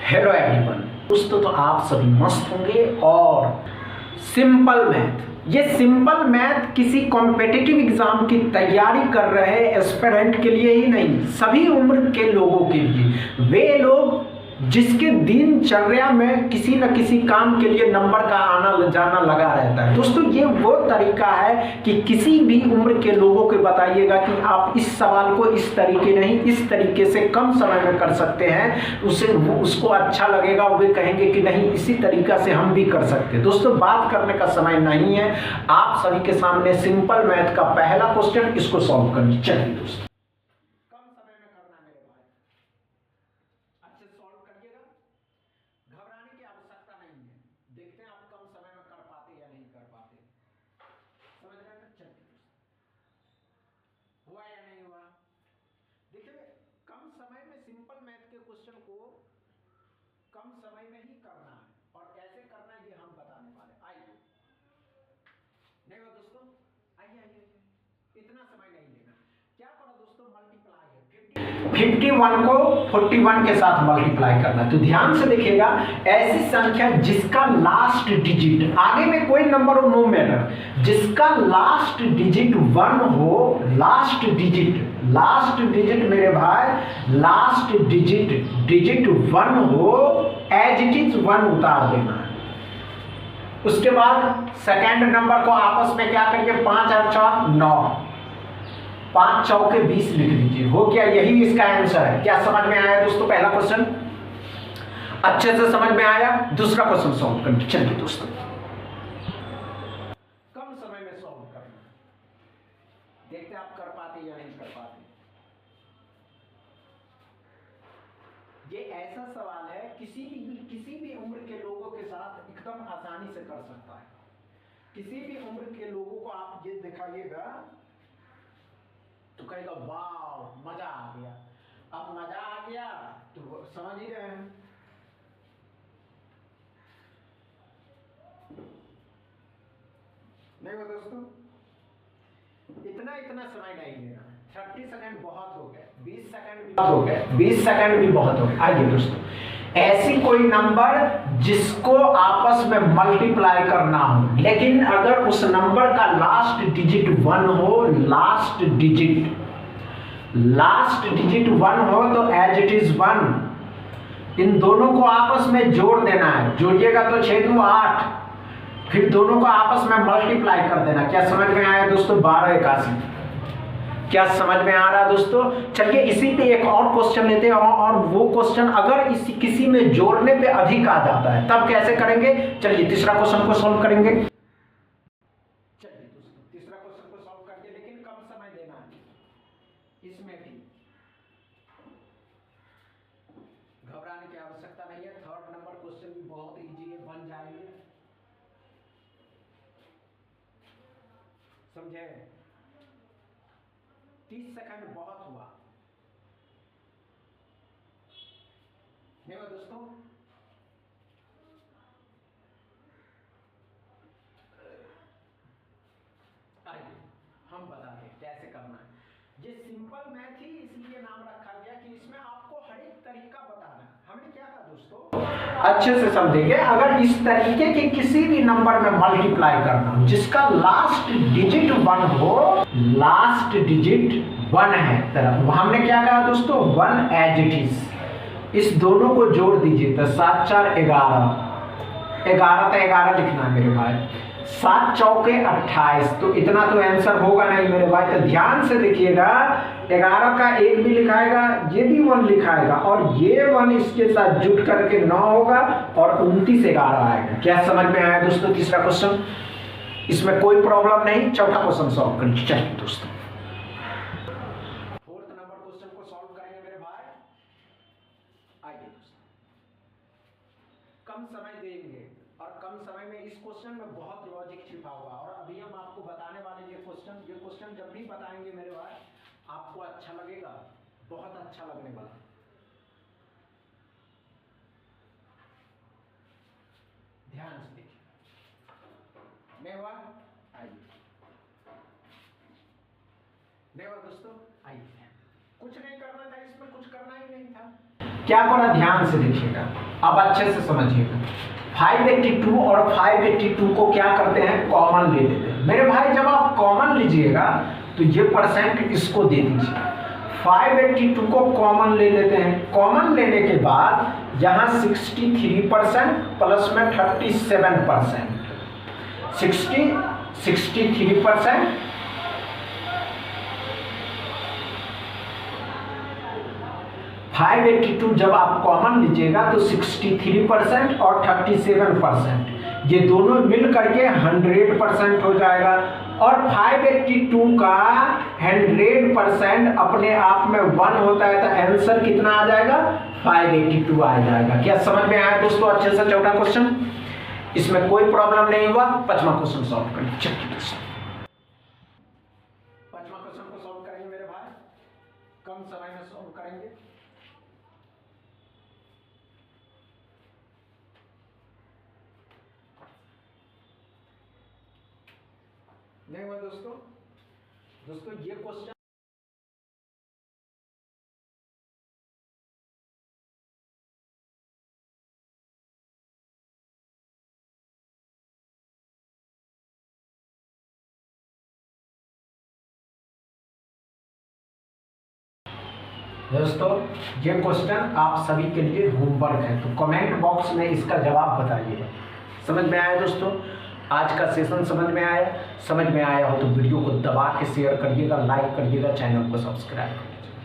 Hello everyone दोस्तों, तो आप सभी मस्त होंगे। और सिंपल मैथ, ये सिंपल मैथ किसी कॉम्पिटिटिव एग्जाम की तैयारी कर रहे एस्पिरेंट के लिए ही नहीं, सभी उम्र के लोगों के लिए। वे लोग जिसके दिनचर्या में किसी न किसी काम के लिए नंबर का आना जाना लगा रहता है। दोस्तों, ये वो तरीका है कि किसी भी उम्र के लोगों को बताइएगा कि आप इस सवाल को इस तरीके नहीं, इस तरीके से कम समय में कर सकते हैं, उसको अच्छा लगेगा। वे कहेंगे कि नहीं, इसी तरीका से हम भी कर सकते हैं। दोस्तों, बात करने का समय नहीं है, आप सभी के सामने सिंपल मैथ का पहला क्वेश्चन, इसको सॉल्व करनी चाहिए। दोस्तों, घबराने की आवश्यकता नहीं है। देखते हैं आप कम समय में कर पाते या नहीं कर पाते। समझ रहे हैं? चलिए, हुआ या नहीं हुआ? देखिए, कम समय में सिंपल मैथ के क्वेश्चन को कम समय में ही करना है, और कैसे करना है ये हम बताने वाले। आइए, नहीं हुआ दोस्तों? आइए आइए, इतना समय नहीं लेना। क्या करो दोस्तों, मल्टीप्लाई है 51 को 41 के साथ मल्टीप्लाई करना है। तो ध्यान से देखिएगा, ऐसी संख्या जिसका लास्ट डिजिट, आगे में कोई नंबर हो नो मैटर, जिसका लास्ट डिजिट 1 हो, लास्ट डिजिट मेरे भाई, लास्ट डिजिट 1 हो, एज इट इज 1 उतार देना है। उसके बाद सेकेंड नंबर को आपस में क्या करिए, 5 और 4 9, 5 चौके 20 लिख लीजिए। हो गया, यही इसका आंसर है। क्या समझ में आया दोस्तों? पहला क्वेश्चन अच्छे से समझ में आया। दूसरा क्वेश्चन सॉल्व करना। चलिए दोस्तों, कम समय में सॉल्व करना, देखते आप कर पाते या नहीं कर पाते। ये ऐसा सवाल है किसी भी उम्र के लोगों के साथ एकदम आसानी से कर सकता है। किसी भी उम्र के लोगों को आप ये दिखाइएगा तो कहेगा वाह मजा आ गया। अब मजा आ गया तो समझ ही रहे हैं। नहीं हो दोस्तों, इतना समय नहीं लेना। 30 सेकंड बहुत हो गए, 20 सेकंड भी बहुत हो गए, 20 सेकंड भी बहुत हो गए। आइए दोस्तों, ऐसी कोई नंबर जिसको आपस में मल्टीप्लाई करना हो, लेकिन अगर उस नंबर का लास्ट डिजिट 1 हो, लास्ट डिजिट 1 हो, तो एज इट इज 1 इन दोनों को आपस में जोड़ देना है। जोड़िएगा तो 6 2 8, फिर दोनों को आपस में मल्टीप्लाई कर देना। क्या समझ में आया दोस्तों? 12 81। क्या समझ में आ रहा है दोस्तों? चलिए, इसी पे एक और क्वेश्चन लेते हैं, और वो क्वेश्चन अगर किसी में जोड़ने पे अधिक आ जाता है तब कैसे करेंगे। चलिए, तीसरा क्वेश्चन को सॉल्व करेंगे। चलिए दोस्तों, तीसरा क्वेश्चन को सॉल्व करके, लेकिन कम समय देना है इसमें भी, घबराने की आवश्यकता नहीं है। थर्ड नंबर क्वेश्चन भी बहुत इजी है, बन जाएंगे। समझे? 30 सेकंड बहुत हुआ। नहीं हुआ दोस्तों? आइए हम बता दें कैसे करना है। ये सिंपल मैथ ही इसलिए नाम रखा गया कि इसमें आपको हर एक तरीका बताना है। हमने क्या कहा दोस्तों, अच्छे से समझेंगे। अगर इस तरीके के किसी भी नंबर में मल्टीप्लाई करना हो जिसका लास्ट डिजिट 1 हो, लास्ट डिजिट 1 है तरफ, हमने क्या कहा दोस्तों, 1 एज इट इज, इस दोनों को जोड़ दीजिए तो 7 4 11, 11 तो 11 लिखना है मेरे भाई, 7 चौके 28। तो इतना तो आंसर होगा नहीं मेरे भाई। तो ध्यान से देखिएगा, 11 का 1 भी लिखाएगा, ये भी 1 लिखाएगा, और ये 1 इसके साथ जुट करके 9 होगा, और 29 11 आएगा। क्या समझ में आया दोस्तों? तीसरा क्वेश्चन, इसमें कोई प्रॉब्लम नहीं। चौथा क्वेश्चन सॉल्व करिए। चलिए दोस्तों, फोर्थ नंबर क्वेश्चन को सॉल्व करेंगे मेरे भाई। आइए दोस्तों, कम समय देंगे, और कम समय में इस क्वेश्चन में बहुत लॉजिक छिपा हुआ, और अभी हम आपको बताने वाले ये क्वेश्चन जब भी बताएंगे मेरे भाई, आपको अच्छा लगेगा, बहुत अच्छा लगने वाला। ध्यान से देखिए। नहीं हुआ? आइए। नहीं हुआ दोस्तों? आइए। कुछ नहीं करना था इसमें, कुछ करना ही नहीं था। क्या करा? ध्यान से देखिएगा। अब अच्छे से समझिएगा, 582 और 582 को क्या करते हैं, कॉमन ले लेते हैं। मेरे भाई जब आप कॉमन लीजिएगा तो ये परसेंट इसको दे दीजिए, 582 को कॉमन ले लेते हैं। कॉमन लेने के बाद यहाँ 63% प्लस में 37%, 63%, फाइव 82 जब आप कॉमन लीजिएगा तो 63% और 37%, ये दोनों मिल करके 100% हो जाएगा। और 582 का 100% अपने आप में 1 होता है, तो आंसर कितना आ जाएगा, 582 आ जाएगा। क्या समझ में आया दोस्तों अच्छे से? चौथा क्वेश्चन, इसमें कोई प्रॉब्लम नहीं हुआ। पांचवा क्वेश्चन सॉल्व करें, पांचवा क्वेश्चन को सॉल्व करेंगे मेरे भाई, कम समय में सॉल्व करेंगे। नहीं हुआ दोस्तों? दोस्तों ये क्वेश्चन ये क्वेश्चन आप सभी के लिए होमवर्क है, तो कमेंट बॉक्स में इसका जवाब बताइए। समझ में आया दोस्तों? आज का सेशन समझ में आया? समझ में आया हो तो वीडियो को दबा के शेयर करिएगा, लाइक करिएगा, चैनल को सब्सक्राइब करिएगा।